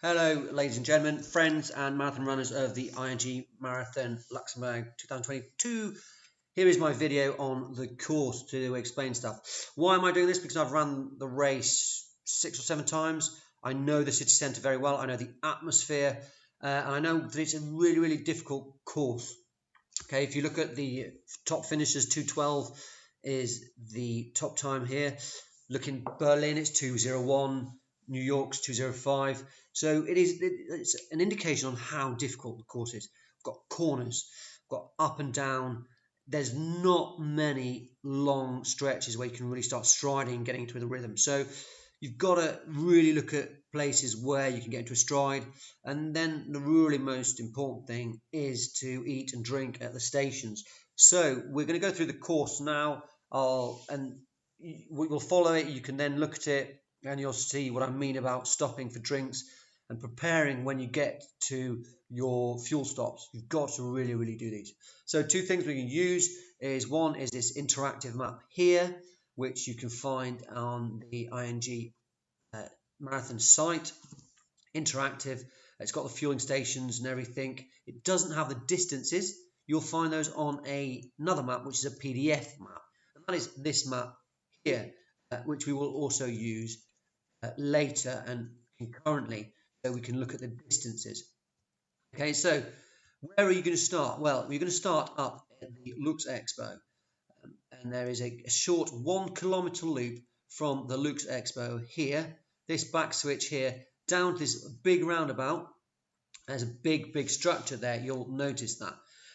Hello, ladies and gentlemen, friends and marathon runners of the ING Marathon Luxembourg 2022. Here is my video on the course to explain stuff. Why am I doing this? Because I've run the race 6 or 7 times. I know the city centre very well. I know the atmosphere, and I know that it's a really, really difficult course. Okay, if you look at the top finishers, 2:12 is the top time here. Look in Berlin, it's 2:01. New York's 2:05. So it's an indication on how difficult the course is. We've got corners, we've got up and down. There's not many long stretches where you can really start striding, getting into the rhythm. So you've got to really look at places where you can get into a stride. And then the really most important thing is to eat and drink at the stations. So we're going to go through the course now, and we will follow it. You can then look at it and you'll see what I mean about stopping for drinks and preparing when you get to your fuel stops. You've got to really, really do these. So two things we can use is, one is this interactive map here, which you can find on the ING marathon site. Interactive. It's got the fueling stations and everything. It doesn't have the distances. You'll find those on another map, which is a PDF map. And that is this map here, which we will also use later and concurrently, so we can look at the distances. Okay, so where are you going to start? Well, you're going to start up at the Lux Expo, and there is a short 1 kilometer loop from the Lux Expo here, this back switch here, down to this big roundabout. There's a big structure there, you'll notice that.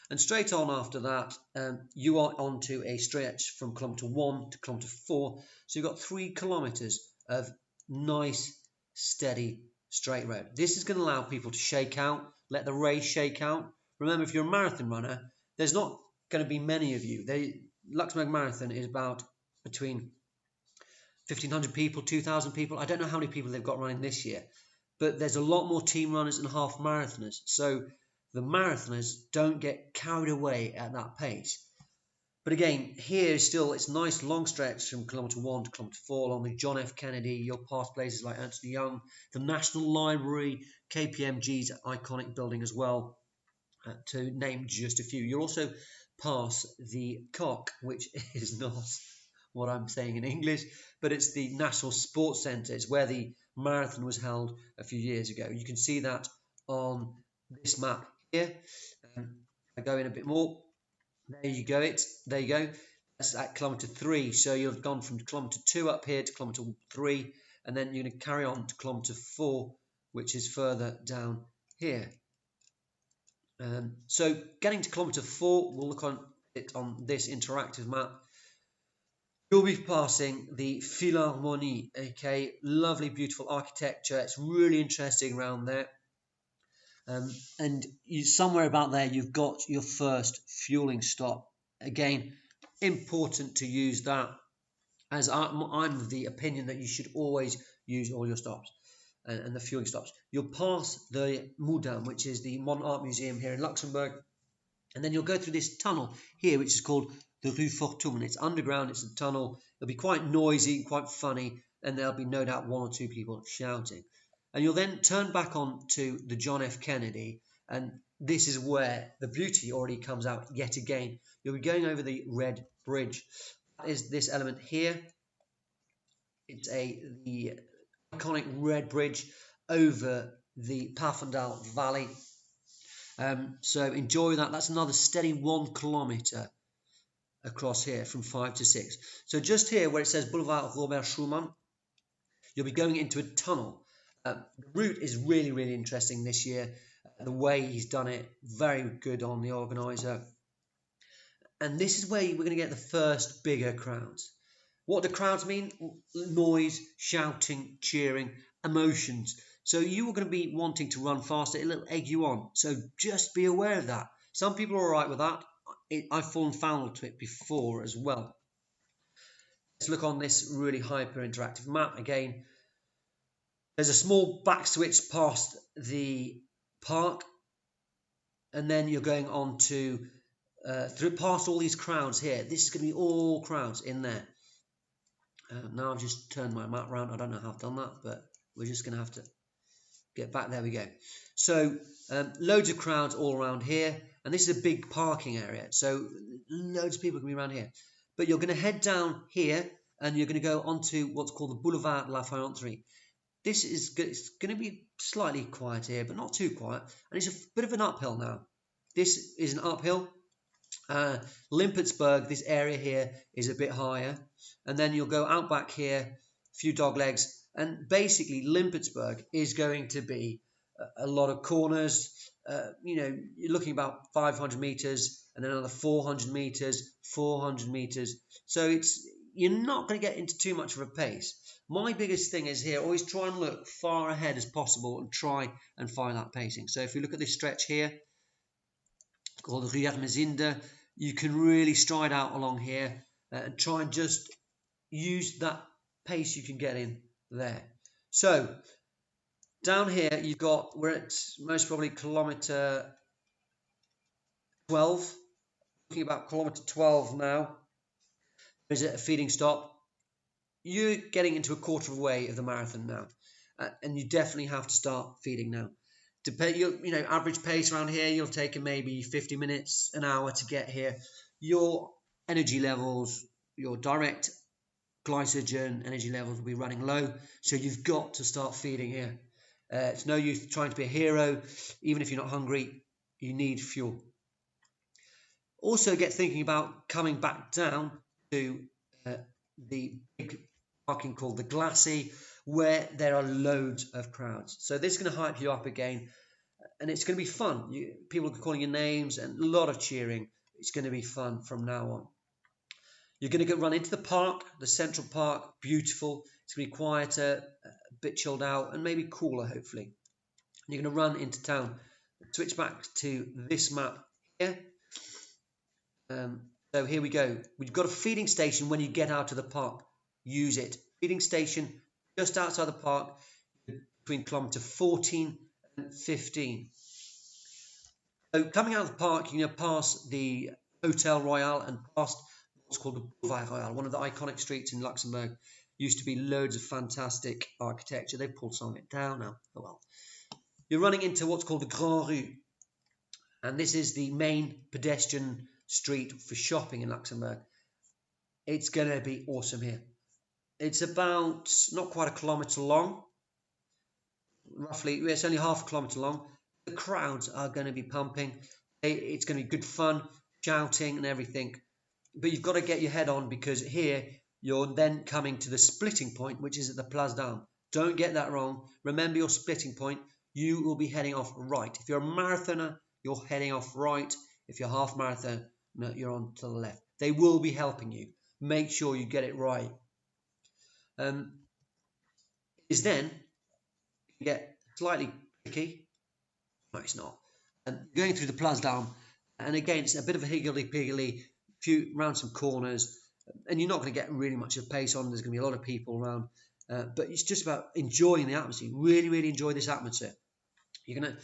And straight on after that, you are onto a stretch from kilometer 1 to kilometer 4. So you've got 3 kilometers of nice, steady, straight road. This is going to allow people to shake out, let the race shake out. Remember, if you're a marathon runner, there's not going to be many of you. Luxembourg Marathon is about between 1,500 people, 2,000 people. I don't know how many people they've got running this year, but there's a lot more team runners and half marathoners. So the marathoners don't get carried away at that pace. But again, here still, it's a nice long stretch from kilometer 1 to kilometer 4 along the John F. Kennedy. You'll pass places like Ernst & Young, the National Library, KPMG's iconic building as well, to name just a few. You'll also pass the Coq, which is not what I'm saying in English, but it's the National Sports Centre. It's where the marathon was held a few years ago. You can see that on this map here. I go in a bit more. There you go. There you go. That's at kilometer 3. So you've gone from kilometer 2 up here to kilometer 3, and then you're going to carry on to kilometer 4, which is further down here. So getting to kilometer 4, we'll look on it on this interactive map. You'll be passing the Philharmonie, okay, lovely, beautiful architecture. It's really interesting around there. And somewhere about there, you've got your first fueling stop. Again, important to use that, as I'm of the opinion that you should always use all your stops and the fueling stops. You'll pass the Moudin, which is the Modern Art Museum here in Luxembourg, and then you'll go through this tunnel here, which is called the Rue Fortune. It's underground, it's a tunnel. It'll be quite noisy, quite funny, and there'll be no doubt 1 or 2 people shouting. And you'll then turn back on to the John F. Kennedy, and this is where the beauty already comes out yet again. You'll be going over the Red Bridge. That is this element here. It's the iconic Red Bridge over the Parfendal Valley. So enjoy that. That's another steady 1 kilometer across here from 5 to 6. So just here where it says Boulevard Robert Schumann, you'll be going into a tunnel. The route is really, really interesting this year. The way he's done it, very good on the organizer. And this is where we're going to get the first bigger crowds. What do crowds mean? Noise, shouting, cheering, emotions. So you are going to be wanting to run faster. It'll egg you on. So just be aware of that. Some people are all right with that. I've fallen foul to it before as well. Let's look on this really hyper interactive map again. There's a small back switch past the park, and then you're going on to past all these crowds here. This is going to be all crowds in there. Now I've just turned my map around. I don't know how I've done that, but we're just going to have to get back. There we go. So loads of crowds all around here, and this is a big parking area, so loads of people can be around here. But you're going to head down here, and you're going to go onto what's called the Boulevard La Faïencerie. This is it's going to be slightly quiet here, but not too quiet, and it's a bit of an uphill now. This is an uphill. Limpertsburg, this area here is a bit higher, and then you'll go out back here, a few dog legs, and basically Limpertsburg is going to be a lot of corners. You're looking about 500 meters, and then another 400 meters, 400 meters. So you're not going to get into too much of a pace. My biggest thing is here, always try and look far ahead as possible and try and find that pacing. So if you look at this stretch here, called the Riyad, you can really stride out along here and try and just use that pace you can get in there. So down here we're at most probably kilometer 12, talking about kilometer 12 now. There's a feeding stop. You're getting into a quarter of the way of the marathon now, and you definitely have to start feeding now. Average pace around here, you'll take maybe 50 minutes, an hour to get here. Your energy levels, your direct glycogen energy levels will be running low, so you've got to start feeding here. It's no use trying to be a hero. Even if you're not hungry, you need fuel. Also get thinking about coming back down to the big parking called the Glacis, where there are loads of crowds. So this is going to hype you up again, and it's going to be fun. People are calling your names and a lot of cheering. It's going to be fun from now on. You're going to run into the park, the Central Park, beautiful. It's going to be quieter, a bit chilled out, and maybe cooler, hopefully. You're going to run into town. Switch back to this map here. So here we go. We've got a feeding station when you get out of the park. Use it. Feeding station just outside the park between kilometer 14 and 15. So coming out of the park, you're going to pass the Hotel Royal and past what's called the Boulevard Royal, one of the iconic streets in Luxembourg. Used to be loads of fantastic architecture. They've pulled some of it down now. Oh well. You're running into what's called the Grand Rue, and this is the main pedestrian street for shopping in Luxembourg. It's going to be awesome here. It's about not quite a kilometre long, roughly. It's only half a kilometre long. The crowds are going to be pumping. It's going to be good fun, shouting and everything. But you've got to get your head on, because here you're then coming to the splitting point, which is at the Place d'Armes. Don't get that wrong. Remember your splitting point. You will be heading off right. If you're a marathoner, you're heading off right. If you're half marathon, no, you're on to the left. They will be helping you. Make sure you get it right. Is then you get slightly tricky. No, it's not. Going through the Place d'Armes, and again, it's a bit of a higgledy-piggledy, around some corners, and you're not going to get really much of pace on. There's going to be a lot of people around, but it's just about enjoying the atmosphere. Really, really enjoy this atmosphere. We're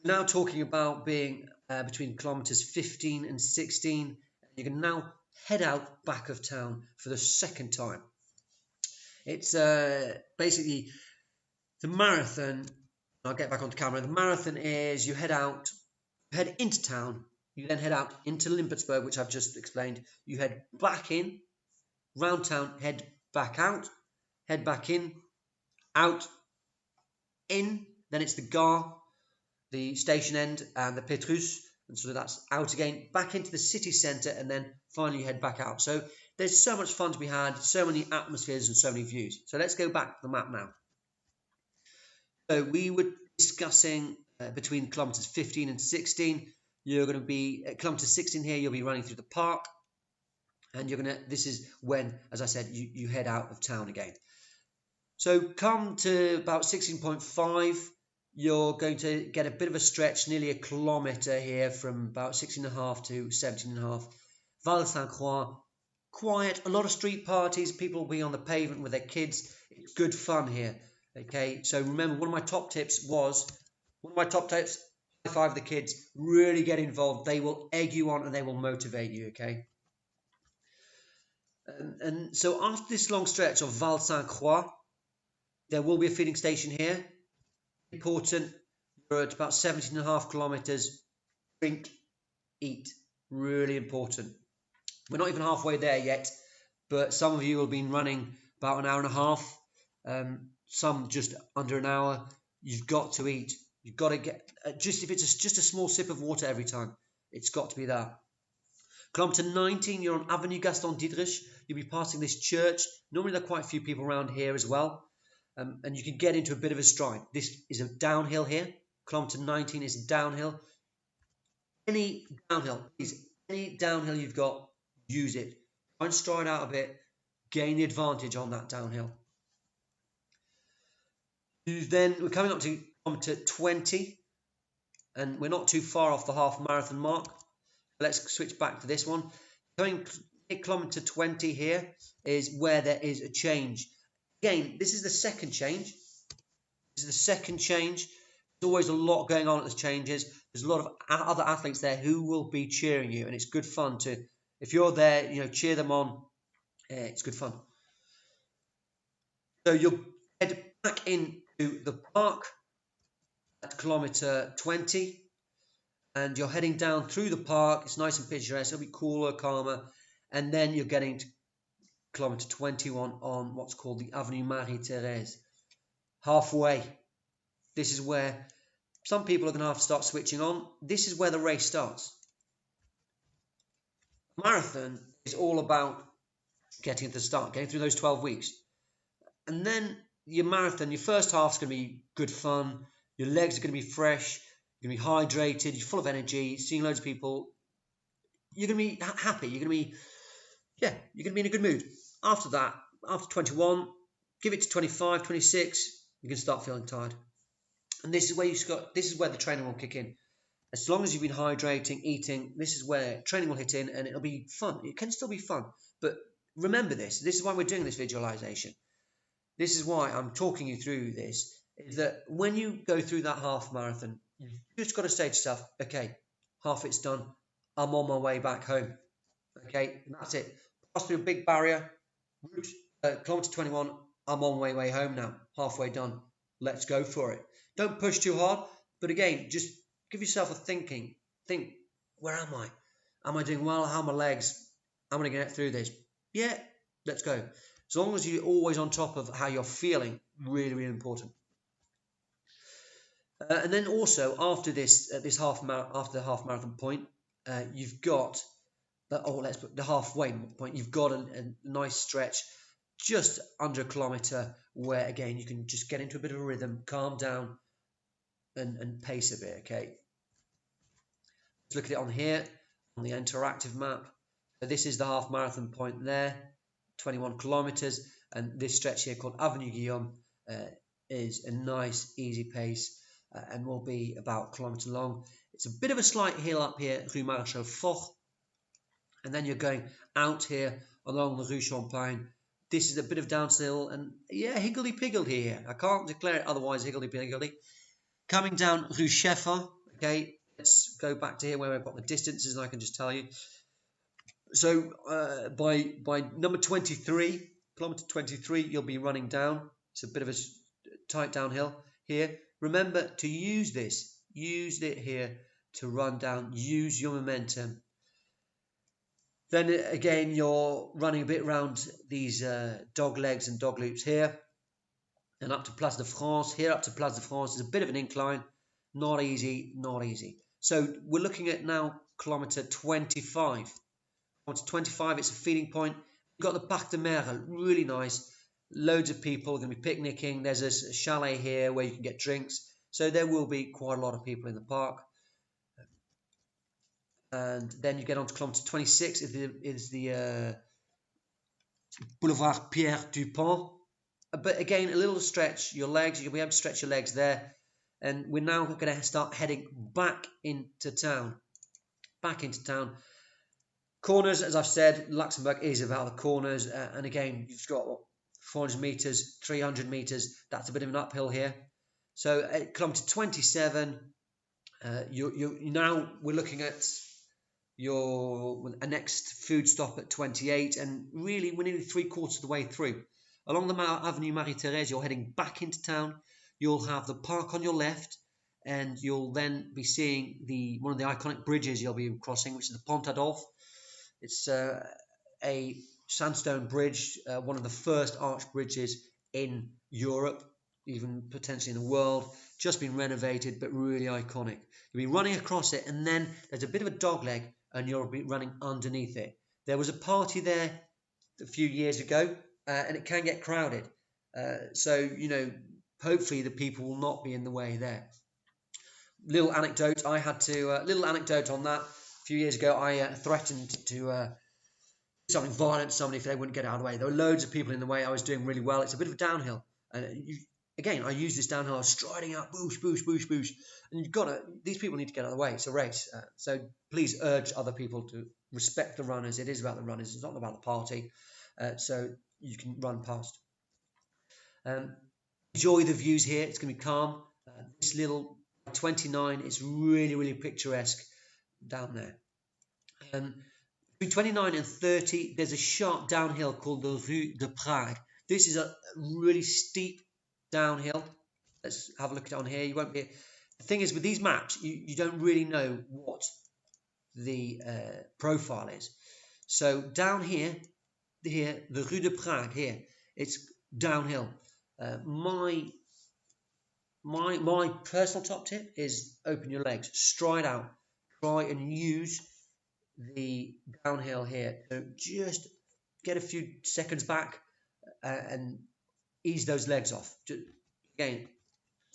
now talking about being between kilometers 15 and 16. You can now head out back of town for the second time. It's basically the marathon. I'll get back onto camera. The marathon is you head into town. You then head out into Limpertsburg, which I've just explained. You head back in, round town, head back out, head back in, out, in. Then it's the Gare, the station end, and the Petrus. And so that's out again, back into the city centre, and then finally head back out. So there's so much fun to be had, so many atmospheres and so many views. So let's go back to the map now. So we were discussing between kilometres 15 and 16. You're going to be at kilometre 16 here. You'll be running through the park, and this is when, as I said, you head out of town again. So come to about 16.5. You're going to get a bit of a stretch, nearly a kilometre here, from about 16.5 to 17.5. Val Saint-Croix, quiet, a lot of street parties. People will be on the pavement with their kids. It's good fun here. Okay, so remember, one of my top tips, high five the kids, really get involved. They will egg you on and they will motivate you, okay? And so after this long stretch of Val Saint-Croix, there will be a feeding station here. important. You're at about 17.5 kilometers. Drink, eat. Really important. We're not even halfway there yet, but some of you have been running about an hour and a half, some just under an hour. You've got to eat. You've got to get, just if it's just a small sip of water every time, it's got to be that. Kilometer 19, you're on Avenue Gaston Diedrich. You'll be passing this church. Normally there are quite a few people around here as well, and you can get into a bit of a stride. This is a downhill here. Kilometer 19 is downhill. Any downhill, please, any downhill you've got, use it. Try and stride out a bit, gain the advantage on that downhill. Then we're coming up to kilometer 20, and we're not too far off the half marathon mark. Let's switch back to this one. Going kilometer 20 here is where there is a change. Again, this is the second change. This is the second change. There's always a lot going on at the changes. There's a lot of other athletes there who will be cheering you, and it's good fun to, if you're there, cheer them on. It's good fun. So you'll head back into the park at kilometer 20, and you're heading down through the park. It's nice and picturesque. It'll be cooler, calmer, and then you're getting to kilometer 21 on what's called the Avenue Marie-Thérèse. Halfway. This is where some people are going to have to start switching on. This is where the race starts. Marathon is all about getting to the start, getting through those 12 weeks. And then your marathon, your first half is going to be good fun. Your legs are going to be fresh. You're going to be hydrated. You're full of energy. Seeing loads of people. You're going to be happy. You're going to be in a good mood. After that, after 21, give it to 25, 26. You can start feeling tired. And this is where the training will kick in. As long as you've been hydrating, eating, this is where training will hit in, and it'll be fun. It can still be fun, but remember this. This is why we're doing this visualization. This is why I'm talking you through this, is that when you go through that half marathon, you've just got to say to yourself, okay, half it's done. I'm on my way back home. Okay, and that's it. Pass through a big barrier. Kilometer 21, I'm on my way home now. Halfway done. Let's go for it. Don't push too hard, but again, just give yourself a thinking. Think, where am I? Am I doing well? How are my legs? I'm going to get through this. Yeah, let's go. As long as you're always on top of how you're feeling, really, really important. And then also after the half marathon point, you've got the halfway point. You've got a nice stretch just under a kilometer, where again you can just get into a bit of a rhythm, calm down, and pace a bit. Okay. Let's look at it on here on the interactive map. So this is the half marathon point there, 21 kilometers, and this stretch here called Avenue Guillaume is a nice easy pace and will be about a kilometer long. It's a bit of a slight hill up here, Rue Maréchal Foch, and then you're going out here along the Rue Champagne. This is a bit of downhill, and yeah, higgledy-piggledy here. I can't declare it otherwise, higgledy-piggledy. Coming down Rue Scheffer, okay, let's go back to here where we've got the distances, and I can just tell you. So by number 23, kilometer 23, you'll be running down. It's a bit of a tight downhill here. Remember to use it here to run down, use your momentum. Then again, you're running a bit around these dog legs and dog loops here, and up to Place de France. Here up to Place de France is a bit of an incline, not easy, not easy. So we're looking at now kilometer 25. Kilometer 25, it's a feeding point. You've got the Parc de Mer, really nice. Loads of people are going to be picnicking. There's a chalet here where you can get drinks. So there will be quite a lot of people in the park. And then you get on to kilometer 26, is the Boulevard Pierre Dupont. But again, a little stretch your legs. You'll be able to stretch your legs there. And we're now going to start heading back into town. Back into town. Corners, as I've said, Luxembourg is about the corners. And again, you've got 400 meters, 300 meters. That's a bit of an uphill here. So at kilometer 27, now we're looking at a next food stop at 28, and really we're nearly 3/4 of the way through. Along the Avenue Marie-Thérèse, you're heading back into town. you'll have the park on your left, and you'll then be seeing one of the iconic bridges you'll be crossing, which is the Pont Adolphe. It's a sandstone bridge, one of the first arch bridges in Europe, even potentially in the world. Just been renovated, but really iconic. You'll be running across it, and then there's a bit of a dogleg, and you'll be running underneath it. There was a party there a few years ago, and it can get crowded. So, hopefully the people will not be in the way there. Little anecdote on that. A few years ago, I threatened to do something violent to somebody if they wouldn't get out of the way. There were loads of people in the way. I was doing really well. It's a bit of a downhill. Again, I use this downhill. I was striding out, boosh, boosh, boosh, boosh. And these people need to get out of the way. It's a race. So please urge other people to respect the runners. It is about the runners. It's not about the party. So you can run past. Enjoy the views here. It's going to be calm. This little 29 is really, really picturesque down there. Between 29 and 30, there's a sharp downhill called the Rue de Prague. This is a really steep downhill. Let's have a look at it on here. You won't be. The thing is, with these maps, you don't really know what the profile is. So down here, the Rue de Prague here, it's downhill. My personal top tip is open your legs, stride out, try and use the downhill here. So just get a few seconds back and ease those legs off. Again,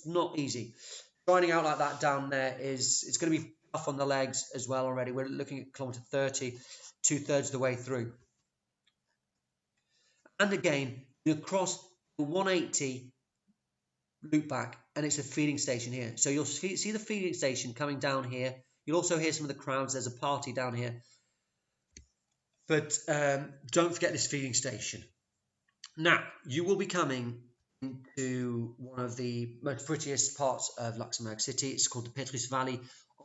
not easy. Striding out like that down there it's going to be tough on the legs as well already. We're looking at kilometer 30, 2/3 of the way through. And again, you cross the 180 loop back, and it's a feeding station here. So you'll see the feeding station coming down here. You'll also hear some of the crowds. There's a party down here. But don't forget this feeding station. Now, you will be coming into one of the most prettiest parts of Luxembourg City. It's called the Petrus Valley.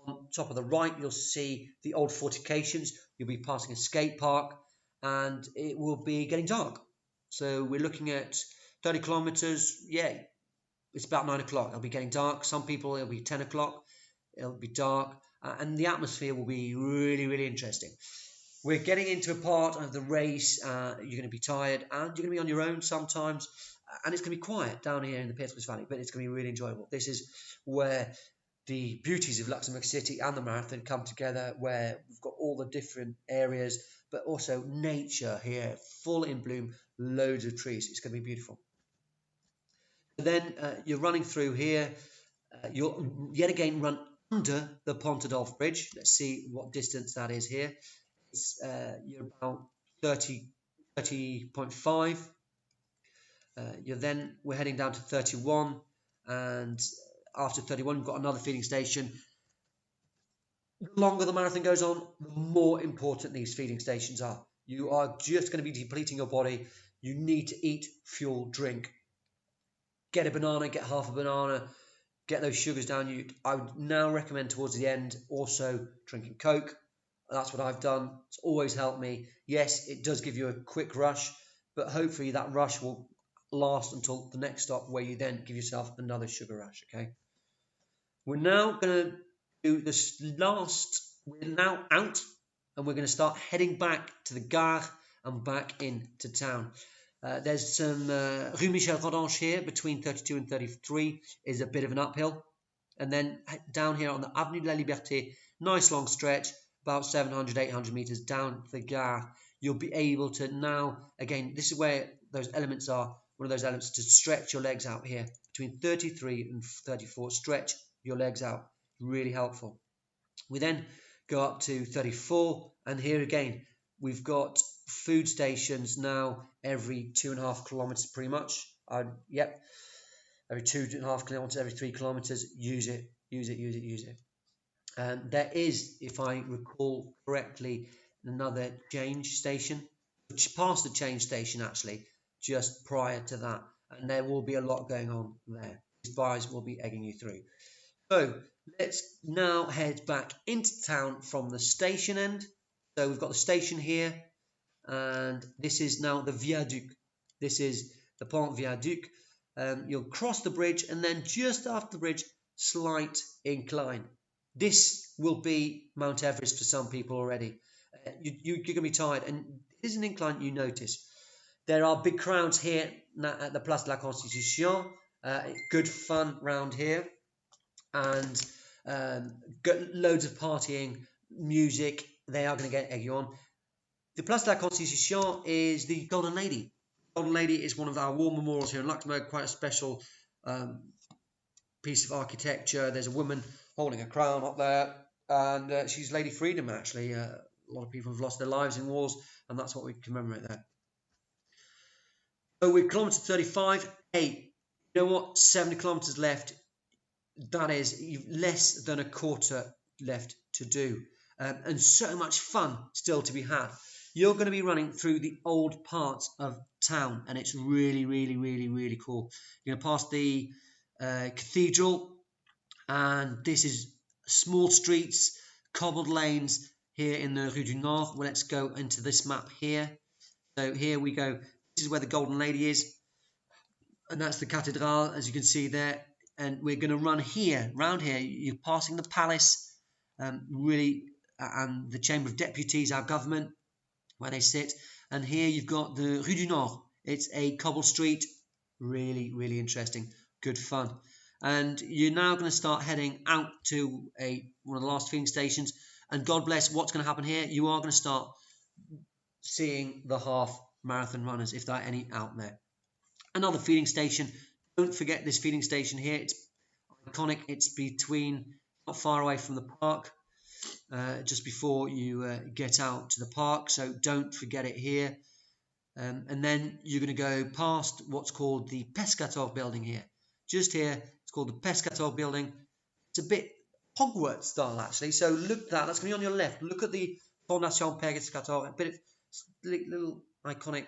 On top of the right, you'll see the old fortifications. You'll be passing a skate park, and it will be getting dark. So we're looking at 30 kilometers. Yeah, it's about 9 o'clock. It'll be getting dark. Some people, it'll be 10 o'clock. It'll be dark, and the atmosphere will be really, really interesting. We're getting into a part of the race. You're going to be tired, and you're going to be on your own sometimes, and it's going to be quiet down here in the Petrus Valley, but it's going to be really enjoyable. This is where the beauties of Luxembourg City and the marathon come together, where we've got all the different areas, but also nature here, full in bloom, loads of trees. It's going to be beautiful. And then you're running through here. You'll yet again run under the Pont Adolphe Bridge. Let's see what distance that is here. You're about 30.5. We're heading down to 31, and after 31 we've got another feeding station. The longer the marathon goes on, the more important these feeding stations are. You are just going to be depleting your body. You need to eat, fuel, drink. Get a banana, get half a banana, get those sugars down. I would now recommend towards the end also drinking Coke. That's what I've done. It's always helped me. Yes, it does give you a quick rush, but hopefully that rush will last until the next stop, where you then give yourself another sugar rush, okay? We're now going to do this last. We're now out, and we're going to start heading back to the Gare and back into town. There's some Rue Michel Rodanche here, between 32 and 33 is a bit of an uphill. And then down here on the Avenue de la Liberté, nice long stretch, about 700, 800 meters down the Gare. You'll be able to now, again, this is where those elements are, one of those elements to stretch your legs out here. Between 33 and 34, stretch your legs out. Really helpful. We then go up to 34, and here again, we've got food stations now every 2.5 kilometers pretty much. Yep, every 2.5 kilometers, every 3 kilometers. Use it. And there is, if I recall correctly, another change station, which passed the change station actually just prior to that, and there will be a lot going on there. These buyers will be egging you through. So let's now head back into town from the station end. So we've got the station here, and this is now the Viaduc. This is the Pont Viaduc. You'll cross the bridge, and then just after the bridge, slight incline. This will be Mount Everest for some people already. You're going to be tired, and it is an incline you notice. There are big crowds here at the Place de la Constitution. Good fun round here, and loads of partying, music. They are going to get egg you on. The Place de la Constitution is the Golden Lady. Golden Lady is one of our war memorials here in Luxembourg, quite a special piece of architecture. There's a woman holding a crown up there, and she's Lady Freedom, actually. A lot of people have lost their lives in wars, and that's what we commemorate there. So we're kilometre 35. Hey, you know what? 70 kilometres left. That is less than a quarter left to do. And so much fun still to be had. You're going to be running through the old parts of town, and it's really, really, really, really cool. You're going to pass the cathedral, and this is small streets, cobbled lanes here in the Rue du Nord. Well, let's go into this map here. So here we go. This is where the Golden Lady is, and that's the cathedral, as you can see there. And we're going to run here, round here. You're passing the palace, really, and the Chamber of Deputies, our government, where they sit. And here you've got the Rue du Nord. It's a cobble street. Really, really interesting. Good fun. And you're now going to start heading out to one of the last feeding stations. And God bless, what's going to happen here? You are going to start seeing the half marathon runners, if there are any out there. Another feeding station. Don't forget this feeding station here. It's iconic. It's between, not far away from the park, just before you get out to the park. So don't forget it here. And then you're going to go past what's called the Pescator building here. Just here, it's called the Pescator building. It's a bit Hogwarts style, actually. So look at that. That's going to be on your left. Look at the Fondation Pescator. A bit of little iconic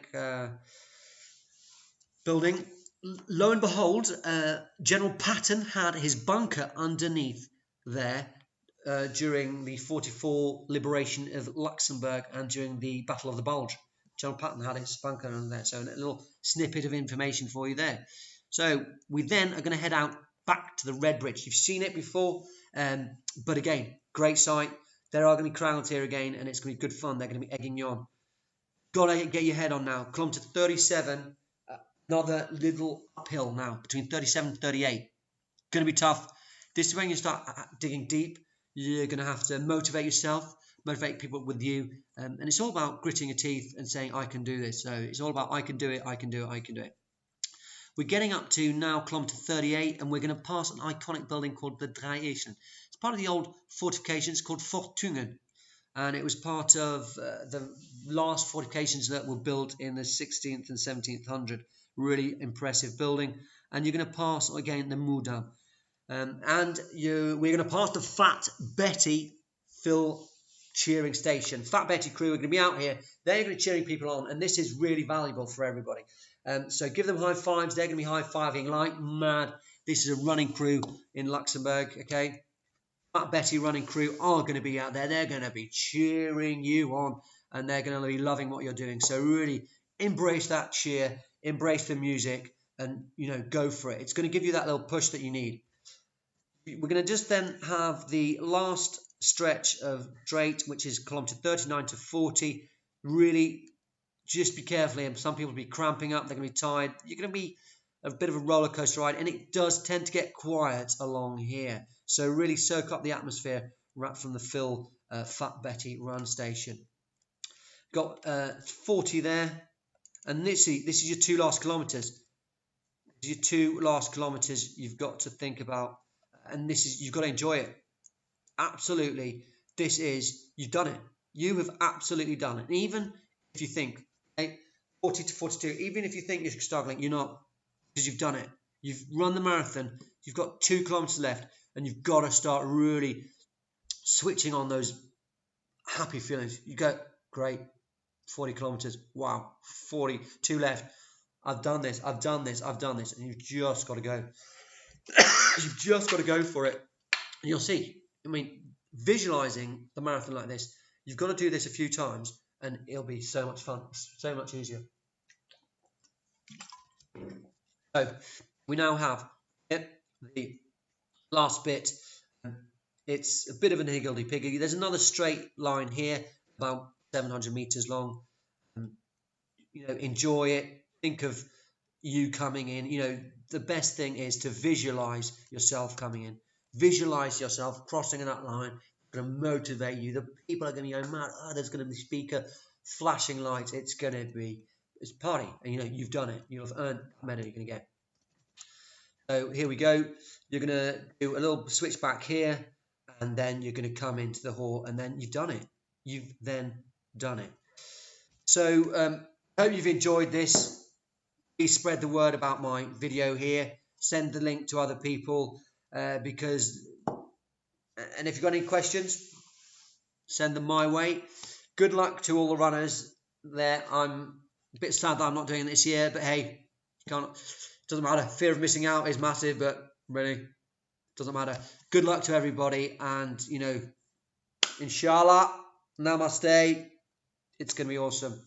building. Lo and behold, General Patton had his bunker underneath there during the 44 liberation of Luxembourg and during the Battle of the Bulge. General Patton had his bunker under there, so a little snippet of information for you there. So we then are going to head out back to the Red Bridge. You've seen it before, but again, great sight. There are going to be crowds here again, and it's going to be good fun. They're going to be egging you on. Got to get your head on now. Kilometre 37. Another little uphill now, between 37 and 38. Going to be tough. This is when you start digging deep. You're going to have to motivate yourself, motivate people with you. And it's all about gritting your teeth and saying, I can do this. So it's all about, I can do it, I can do it, I can do it. We're getting up to now kilometre 38, and we're going to pass an iconic building called the Dreiechen. It's part of the old fortifications called Fortungen. And it was part of the last fortifications that were built in the 16th and 17th hundred. Really impressive building. And you're going to pass again the Moudin. We're going to pass the Fat Betty Phil cheering station. Fat Betty crew are going to be out here. They're going to be cheering people on, and this is really valuable for everybody. So give them high fives. They're going to be high fiving like mad. This is a running crew in Luxembourg. Okay, Fat Betty running crew are going to be out there. They're going to be cheering you on, and they're going to be loving what you're doing. So really embrace that cheer. Embrace the music, and go for it. It's going to give you that little push that you need. We're going to just then have the last stretch of straight, which is kilometre 39 to 40. Really, just be careful. And some people will be cramping up. They're going to be tired. You're going to be a bit of a roller coaster ride, and it does tend to get quiet along here. So really soak up the atmosphere right from the Phil Fat Betty run station. Got 40 there. And this is your two last kilometres. Your two last kilometres you've got to think about, and you've got to enjoy it. Absolutely, you've done it. You have absolutely done it. And even if you think 40 to 42, even if you think you're struggling, you're not, because you've done it. You've run the marathon. You've got 2 kilometres left, and you've got to start really switching on those happy feelings. You go, great. 40 kilometers, wow, 42 left. I've done this, I've done this, I've done this, and you've just got to go. You've just got to go for it. And you'll see, visualizing the marathon like this, you've got to do this a few times, and it'll be so much fun, so much easier. So, We now have the last bit. It's a bit of an higgledy-piggledy. There's another straight line here, about 700 meters long. Enjoy it. Think of you coming in. The best thing is to visualize yourself coming in. Visualize yourself crossing that line. It's going to motivate you. The people are going to be going mad. There's going to be speaker, flashing lights. It's a party, and you've done it. You'll have earned that medal you're going to get. So here we go. You're going to do a little switch back here, and then you're going to come into the hall, and then you've done it. You've then done it. So I hope you've enjoyed this. Please spread the word about my video here. Send the link to other people and if you've got any questions, send them my way. Good luck to all the runners there. I'm a bit sad that I'm not doing it this year, but hey, doesn't matter. Fear of missing out is massive, but really doesn't matter. Good luck to everybody, and inshallah, namaste. It's going to be awesome.